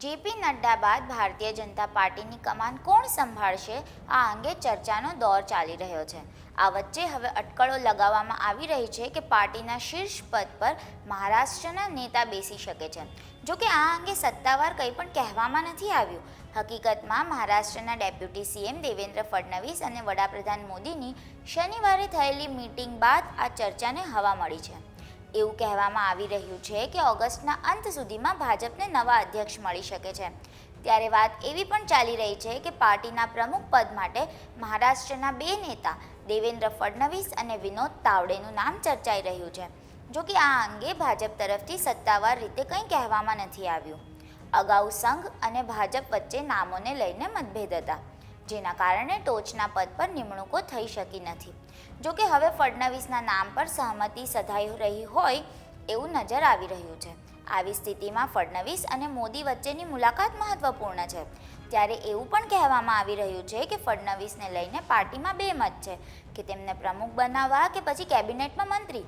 JP Nadda બાદ ભારતીય જનતા પાર્ટીની કમાન કોણ સંભાળશે, આ અંગે ચર્ચાનો દોર ચાલી રહ્યો છે। આ વચ્ચે હવે અટકળો લગાવવામાં આવી રહી છે કે પાર્ટીના શીર્ષ પદ પર મહારાષ્ટ્રના નેતા બેસી શકે છે। જોકે આ અંગે સત્તાવાર કંઈ પણ કહેવામાં નથી આવ્યું। હકીકતમાં મહારાષ્ટ્રના ડેપ્યુટી સીએમ દેવેન્દ્ર ફડણવીસ અને વડાપ્રધાન મોદીની શનિવારે થયેલી મીટિંગ બાદ આ ચર્ચાને હવા મળી છે। એવું કહેવામાં આવી રહ્યું છે કે ઓગસ્ટના અંત સુધીમાં ભાજપને નવા અધ્યક્ષ મળી શકે છે। ત્યારે વાત એવી પણ ચાલી રહી છે કે પાર્ટીના પ્રમુખ પદ માટે મહારાષ્ટ્રના બે નેતા દેવેન્દ્ર ફડણવીસ અને વિનોદ તાવડેનું નામ ચર્ચાઈ રહ્યું છે। જો કે આ અંગે ભાજપ તરફથી સત્તાવાર રીતે કંઈ કહેવામાં નથી આવ્યું। અગાઉ સંઘ અને ભાજપ વચ્ચે નામોને લઈને મતભેદ હતા, જેના કારણે ટોચના પદ પર નિમણૂકો થઈ શકી નથી। જોકે હવે ફડણવીસના નામ પર સહમતિ સધાઈ રહી હોય એવું નજર આવી રહ્યું છે। આવી સ્થિતિમાં ફડણવીસ અને મોદી વચ્ચેની મુલાકાત મહત્વપૂર્ણ છે। ત્યારે એવું પણ કહેવામાં આવી રહ્યું છે કે ફડણવીસને લઈને પાર્ટીમાં બે મત છે કે તેમને પ્રમુખ બનાવવા કે પછી કેબિનેટમાં મંત્રી।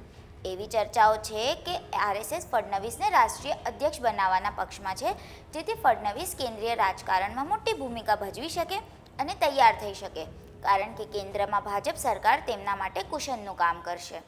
એવી ચર્ચાઓ છે કે આરએસએસ ફડણવીસને રાષ્ટ્રીય અધ્યક્ષ બનાવવાના પક્ષમાં છે, જેથી ફડણવીસ કેન્દ્રીય રાજકારણમાં મોટી ભૂમિકા ભજવી શકે અને તૈયાર થઈ શકે, કારણ કે કેન્દ્રમાં ભાજપ સરકાર તેમના માટે કુશનનું કામ કરશે।